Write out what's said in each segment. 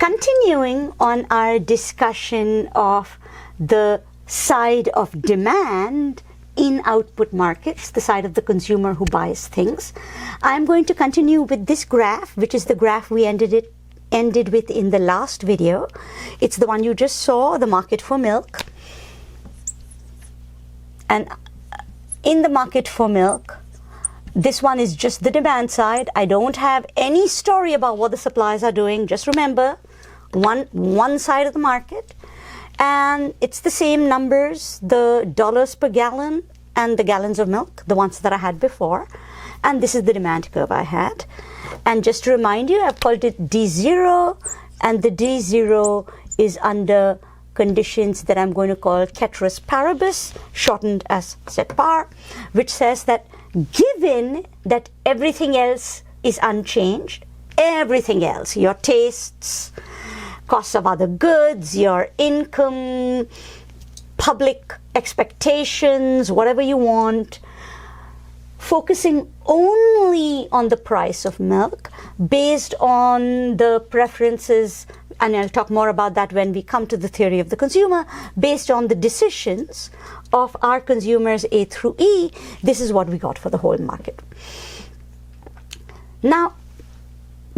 Continuing on our discussion of the side of demand in output markets, the side of the consumer who buys things, I'm going to continue with this graph, which is the graph we ended with in the last video. It's the one you just saw, the market for milk. And in the market for milk, this one is just the demand side. I don't have any story about what the suppliers are doing. Just remember, one side of the market. And it's the same numbers, the dollars per gallon and the gallons of milk, the ones that I had before. And this is the demand curve I had. And just to remind you, I've called it D0, and the D0 is under conditions that I'm going to call ceteris paribus, shortened as CETPAR, which says that given that everything else is unchanged, everything else, your tastes, costs of other goods, your income, public expectations, whatever you want, focusing only on the price of milk based on the preferences, and I'll talk more about that when we come to the theory of the consumer, based on the decisions of our consumers A through E, this is what we got for the whole market. Now,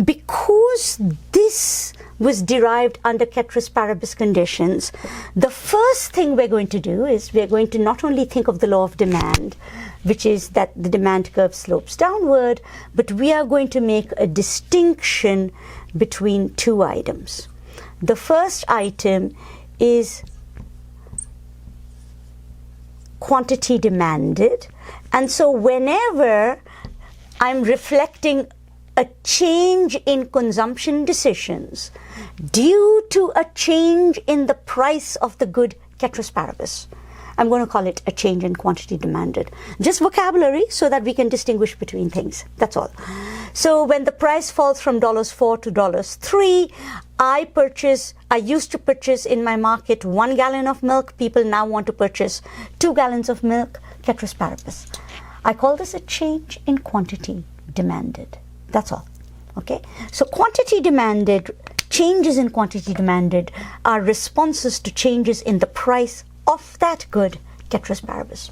because this was derived under ceteris paribus conditions, the first thing we're going to do is we're going to not only think of the law of demand, which is that the demand curve slopes downward, but we are going to make a distinction between two items. The first item is quantity demanded, and so whenever I'm reflecting a change in consumption decisions due to a change in the price of the good ceteris paribus, I'm going to call it a change in quantity demanded. Just vocabulary so that we can distinguish between things. That's all. So when the price falls from $4 to $3, I used to purchase in my market 1 gallon of milk. People now want to purchase 2 gallons of milk, ceteris paribus. I call this a change in quantity demanded. That's all. Okay? So quantity demanded, changes in quantity demanded are responses to changes in the price of that good, ceteris paribus.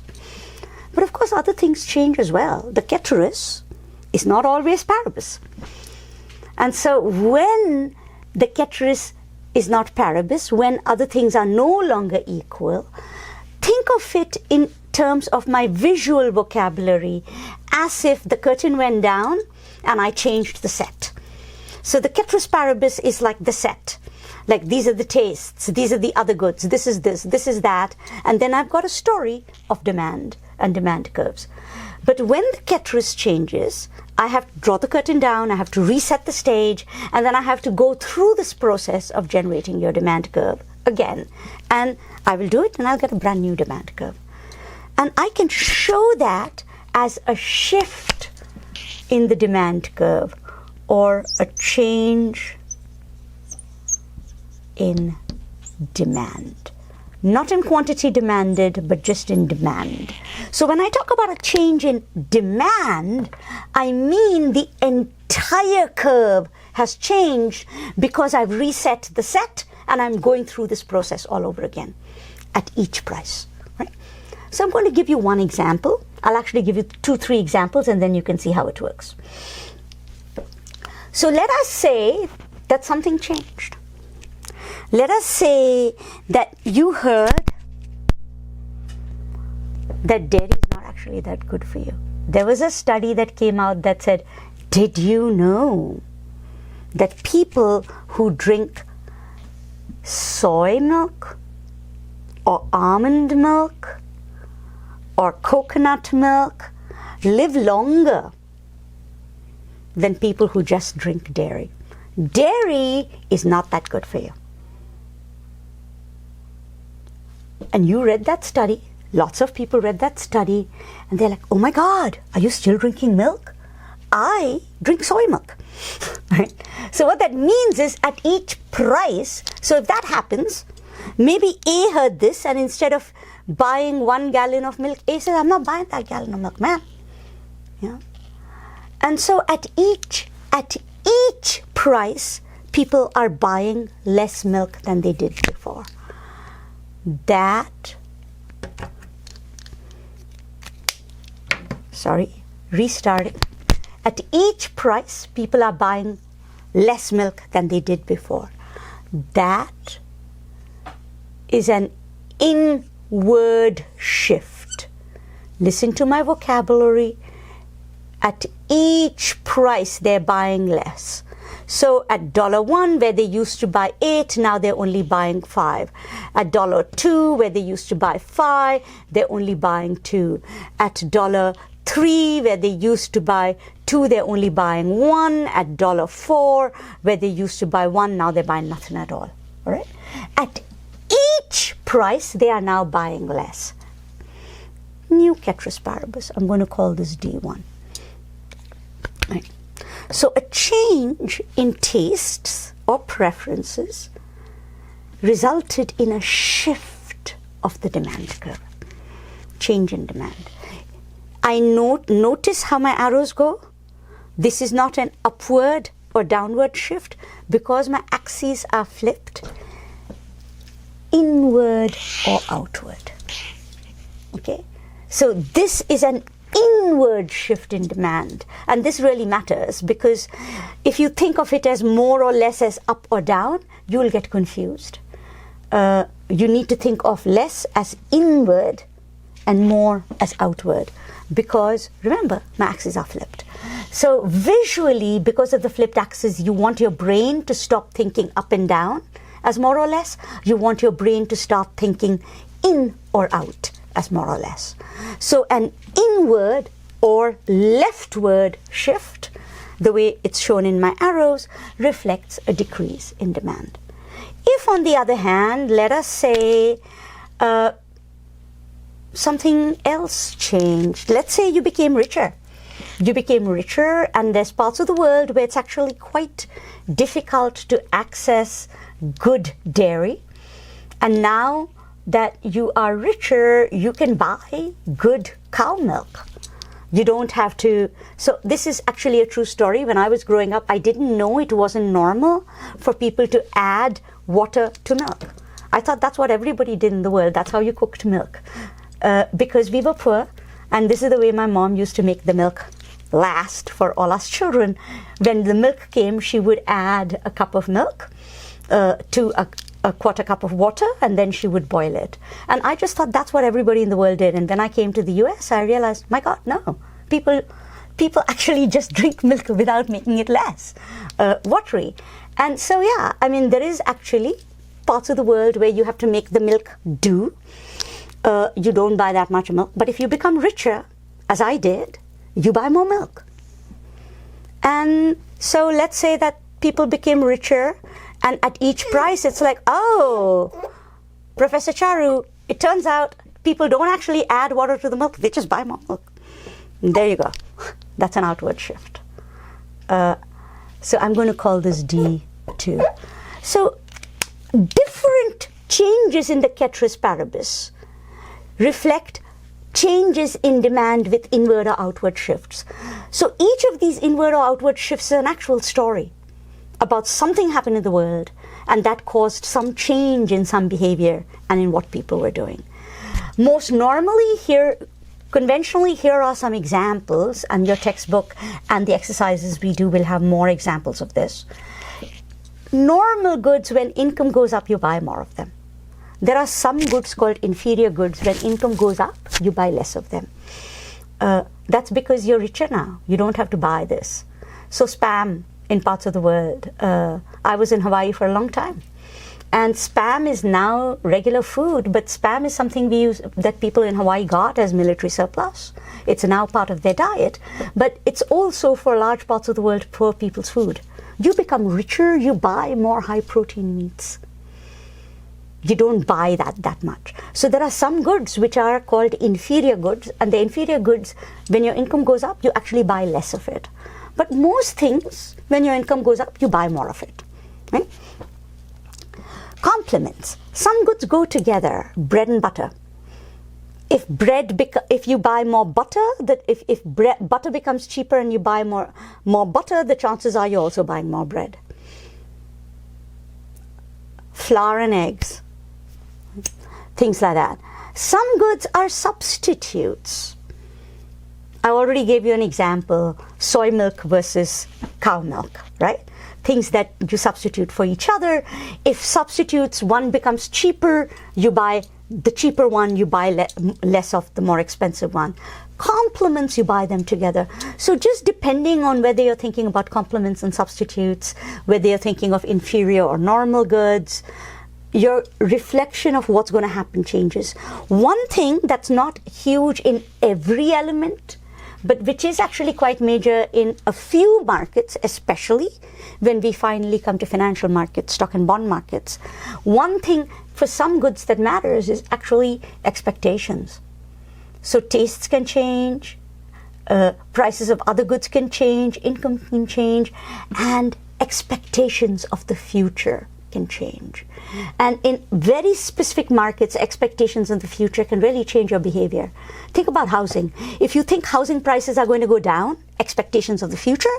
But of course, other things change as well. The ceteris is not always paribus. And so when the ceteris is not paribus, when other things are no longer equal, think of it in terms of my visual vocabulary as if the curtain went down and I changed the set. So the ceteris paribus is like the set. Like, these are the tastes, these are the other goods, this is that, and then I've got a story of demand and demand curves. But when the ceteris changes, I have to draw the curtain down, I have to reset the stage, and then I have to go through this process of generating your demand curve again. And I will do it, and I'll get a brand new demand curve. And I can show that as a shift in the demand curve, or a change in demand. Not in quantity demanded, but just in demand. So when I talk about a change in demand, I mean the entire curve has changed because I've reset the set and I'm going through this process all over again at each price. Right? So I'm going to give you one example. I'll actually give you 2-3 examples and then you can see how it works. So let us say that something changed. Let us say that you heard that dairy is not actually that good for you. There was a study that came out that said, did you know that people who drink soy milk or almond milk or coconut milk live longer than people who just drink dairy? Dairy is not that good for you. And you read that study, lots of people read that study, and they're like, oh my God, are you still drinking milk? I drink soy milk. Right? So what that means is at each price, so if that happens, maybe A heard this, and instead of buying 1 gallon of milk, A says, I'm not buying that gallon of milk, man. Yeah. And so at each price, people are buying less milk than they did before. Restarting. At each price, people are buying less milk than they did before. That is an inward shift. Listen to my vocabulary. At each price, they're buying less. So at $1, where they used to buy 8, now they're only buying 5. At $2, where they used to buy 5, they're only buying 2. At $3, where they used to buy 2, they're only buying 1. At $4, where they used to buy 1, now they're buying nothing at all. All right? At each price, they are now buying less. New ceteris paribus. I'm going to call this D1. Right. So a change in tastes or preferences resulted in a shift of the demand curve. Change in demand. I notice how my arrows go. This is not an upward or downward shift because my axes are flipped inward or outward. Okay? So this is an inward shift in demand, and this really matters because if you think of it as more or less as up or down, you will get confused. You need to think of less as inward and more as outward because remember, my axes are flipped. So visually, because of the flipped axis, you want your brain to stop thinking up and down as more or less. You want your brain to start thinking in or out as more or less. So an inward or leftward shift, the way it's shown in my arrows, reflects a decrease in demand. If, on the other hand, let us say something else changed. Let's say you became richer. You became richer, and there's parts of the world where it's actually quite difficult to access good dairy. And now that you are richer, you can buy good cow milk. You don't have to. So this is actually a true story. When I was growing up, I didn't know it wasn't normal for people to add water to milk. I thought that's what everybody did in the world. That's how you cooked milk. Because we were poor, and this is the way my mom used to make the milk last for all us children. When the milk came, she would add a cup of milk to a quarter cup of water, and then she would boil it. And I just thought that's what everybody in the world did. And when I came to the US, I realized, my God, no. People actually just drink milk without making it less watery. And so, yeah, I mean, there is actually parts of the world where you have to make the milk do. You don't buy that much milk. But if you become richer, as I did, you buy more milk. And so let's say that people became richer, and at each price, it's like, oh, Professor Charu, it turns out people don't actually add water to the milk. They just buy more milk. And there you go. That's an outward shift. So I'm going to call this D2. So different changes in the ceteris paribus reflect changes in demand with inward or outward shifts. So each of these inward or outward shifts is an actual story about something happened in the world, and that caused some change in some behavior and in what people were doing. Most normally here, conventionally, here are some examples, and your textbook and the exercises we do will have more examples of this. Normal goods, when income goes up, you buy more of them. There are some goods called inferior goods. When income goes up, you buy less of them. That's because you're richer now. You don't have to buy this. So Spam in parts of the world. I was in Hawaii for a long time. And Spam is now regular food, but Spam is something we use that people in Hawaii got as military surplus. It's now part of their diet, but it's also for large parts of the world poor people's food. You become richer, you buy more high protein meats. You don't buy that much. So there are some goods which are called inferior goods, and the inferior goods, when your income goes up, you actually buy less of it. But most things, when your income goes up, you buy more of it. Right? Complements. Some goods go together, bread and butter. If you buy more butter, if butter becomes cheaper and you buy more butter, the chances are you're also buying more bread. flour and eggs, things like that. Some goods are substitutes. I already gave you an example, soy milk versus cow milk, right? Things that you substitute for each other. If substitutes, one becomes cheaper, you buy the cheaper one, you buy less of the more expensive one. Complements, you buy them together. So just depending on whether you're thinking about complements and substitutes, whether you're thinking of inferior or normal goods, your reflection of what's going to happen changes. One thing that's not huge in every element, but which is actually quite major in a few markets, especially when we finally come to financial markets, stock and bond markets. One thing for some goods that matters is actually expectations. So tastes can change, prices of other goods can change, income can change, and expectations of the future can change. And in very specific markets, expectations in the future can really change your behavior. Think about housing. If you think housing prices are going to go down, expectations of the future,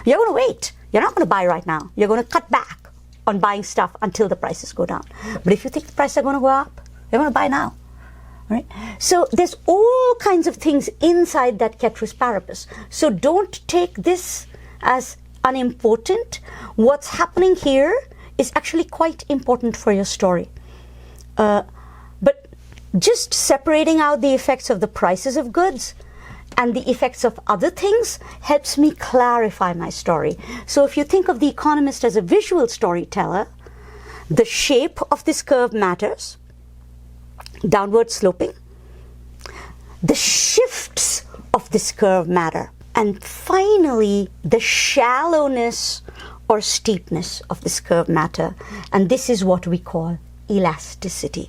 you're going to wait. You're not going to buy right now. You're going to cut back on buying stuff until the prices go down. But if you think the prices are going to go up, you're going to buy now. Right? So there's all kinds of things inside that ceteris paribus. So don't take this as unimportant. What's happening here is actually quite important for your story. But just separating out the effects of the prices of goods and the effects of other things helps me clarify my story. So if you think of The Economist as a visual storyteller, the shape of this curve matters, downward sloping. The shifts of this curve matter. And finally, the shallowness or steepness of this curve matter. And this is what we call elasticity.